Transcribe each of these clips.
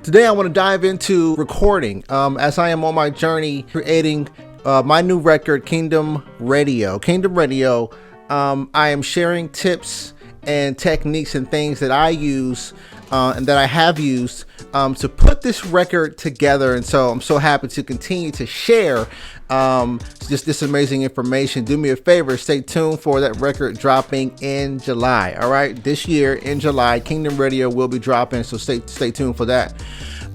Today I want to dive into recording as I am on my journey creating my new record, Kingdom Radio. I am sharing tips and techniques and things that I use and that I have used to put this record together, and so I'm so happy to continue to share just this amazing information. Do me a favor, stay tuned for that record dropping in July. All right, this year in July, Kingdom Radio will be dropping, so stay tuned for that.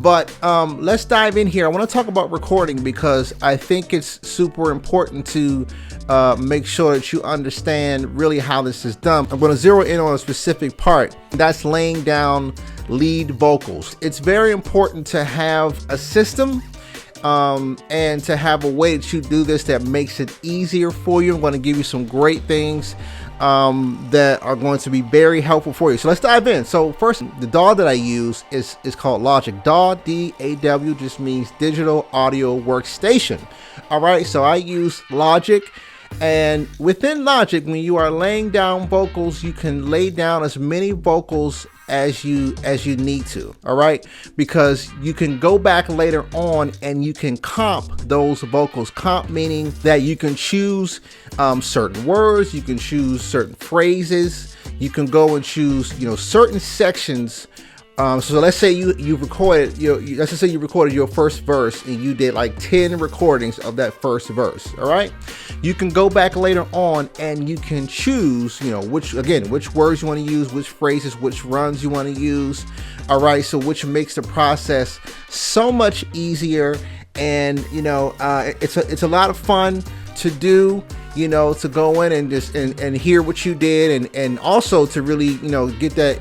But let's dive in here. I want to talk about recording because I think it's super important to make sure that you understand really how this is done. I'm going to zero in on a specific part. That's laying down lead vocals. It's very important to have a system and to have a way that you do this that makes it easier for you. I'm going to give you some great things that are going to be very helpful for you. So let's dive in. So first, the DAW that I use is called Logic. DAW, D-A-W, just means Digital Audio Workstation. All right, so I use Logic. And within Logic, when you are laying down vocals, you can lay down as many vocals as you need to. All right, because you can go back later on and you can comp those vocals. Comp meaning that you can choose certain words, you can choose certain phrases, you can go and choose certain sections. So let's say you recorded let's just say you recorded your first verse and you did like 10 recordings of that first verse. All right, you can go back later on and you can choose which words you want to use, which phrases, which runs you want to use. All right, so which makes the process so much easier, and it's a lot of fun to do, to go in and just and hear what you did, and also to really get that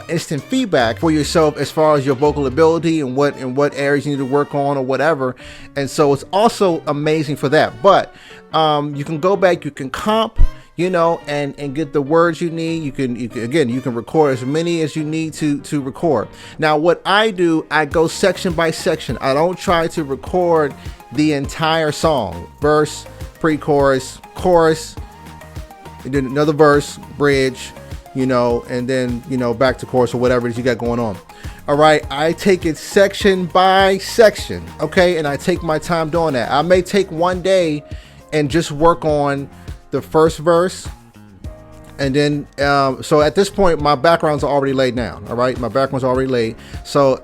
instant feedback for yourself as far as your vocal ability and what areas you need to work on or whatever. And so it's also amazing for that. But you can go back, you can comp, and get the words you need. You can record as many as you need to record. Now, what I do, I go section by section. I don't try to record the entire song, verse, pre-chorus, chorus, and then another verse, bridge, and then, back to chorus or whatever it is you got going on. All right, I take it section by section, okay? And I take my time doing that. I may take one day and just work on the first verse. And then, so at this point, my backgrounds are already laid down. All right, my background's already laid. So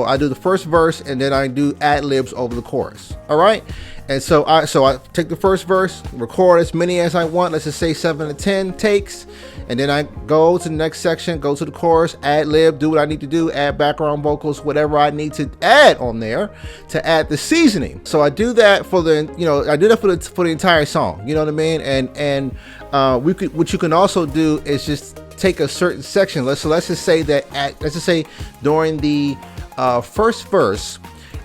I do the first verse and then I do ad-libs over the chorus. All right. And so I take the first verse, record as many as I want. Let's just say 7 to 10 takes. And then I go to the next section, go to the chorus, ad-lib, do what I need to do, add background vocals, whatever I need to add on there to add the seasoning. So I do that for the entire song. You know what I mean? And what you can also do is just take a certain section. Let's just say that during the first verse,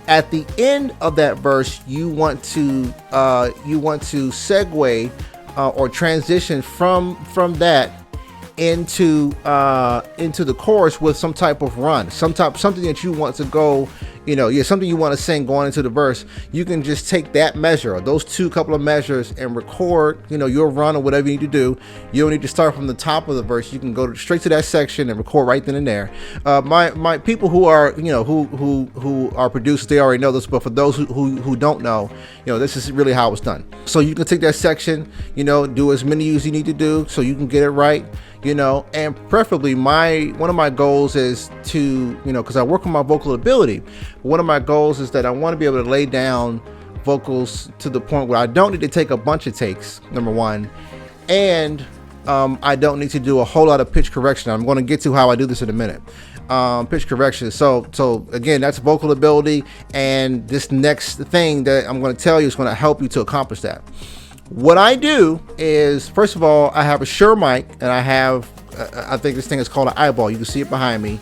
at the end of that verse, you want to segue or transition from that into the chorus with some type of run, something that you want to go, something you want to sing going into the verse. You can just take that measure or those couple of measures and record, your run or whatever you need to do. You don't need to start from the top of the verse. You can go straight to that section and record right then and there. My people who are, who are producers, they already know this, but for those who don't know, this is really how it's done. So you can take that section, do as many as you need to do so you can get it right. And preferably one of my goals is to, because I work on my vocal ability, one of my goals is that I want to be able to lay down vocals to the point where I don't need to take a bunch of takes, number one, and I don't need to do a whole lot of pitch correction. I'm going to get to how I do this in a minute. Pitch correction. So again, that's vocal ability, and this next thing that I'm going to tell you is going to help you to accomplish that. What I do is, first of all, I have a Shure mic, and I have, I think this thing is called an eyeball. You can see it behind me.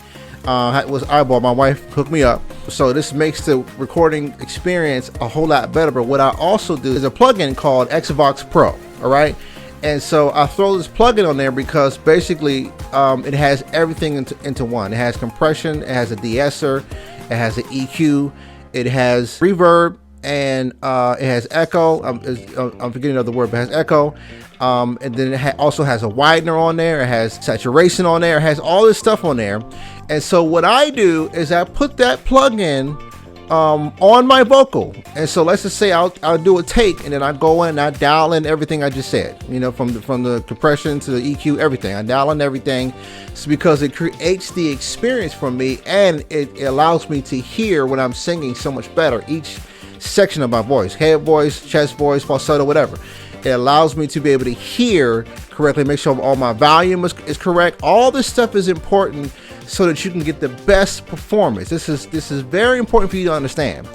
It was eyeball. My wife hooked me up. So this makes the recording experience a whole lot better. But what I also do is a plugin called Xvox Pro. All right. And so I throw this plugin on there because basically it has everything into one. It has compression, it has a de-esser, it has an EQ, it has reverb, and it has echo. I'm forgetting another word, but it has echo. And then it also has a widener on there. It has saturation on there. It has all this stuff on there. And so what I do is I put that plug-in on my vocal. And so let's just say I'll do a take, and then I go in and I dial in everything I just said, you know, from the compression to the EQ, everything. I dial in everything. It's because it creates the experience for me, and it allows me to hear when I'm singing so much better. Each section of my voice, head voice, chest voice, falsetto, whatever. It allows me to be able to hear correctly, make sure all my volume is correct. All this stuff is important so that you can get the best performance. This is very important for you to understand.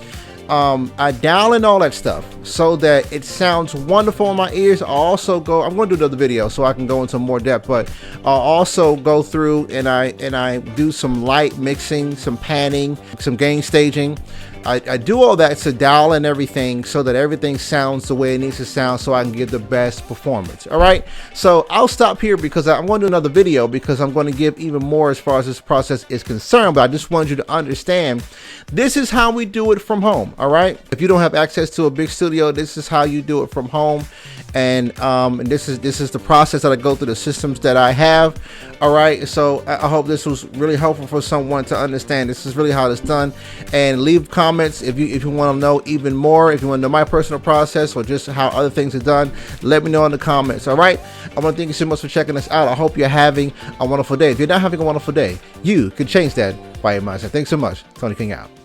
I dial in all that stuff so that it sounds wonderful in my ears. I also I'm going to do another video so I can go into more depth, but I'll also go through and I do some light mixing, some panning, some gain staging. I do all that to dial in everything so that everything sounds the way it needs to sound so I can get the best performance. All right, so I'll stop here because I'm going to do another video because I'm going to give even more as far as this process is concerned, but I just wanted you to understand this is how we do it from home. All right, if you don't have access to a big studio, this is how you do it from home. And this is the process that I go through, the systems that I have. All right, so I hope this was really helpful for someone to understand this is really how it's done. And leave comments if you want to know even more. If you want to know my personal process or just how other things are done, let me know in the comments. All right, I want to thank you so much for checking us out. I hope you're having a wonderful day. If you're not having a wonderful day, you can change that by your mindset. Thanks so much. Tony King out.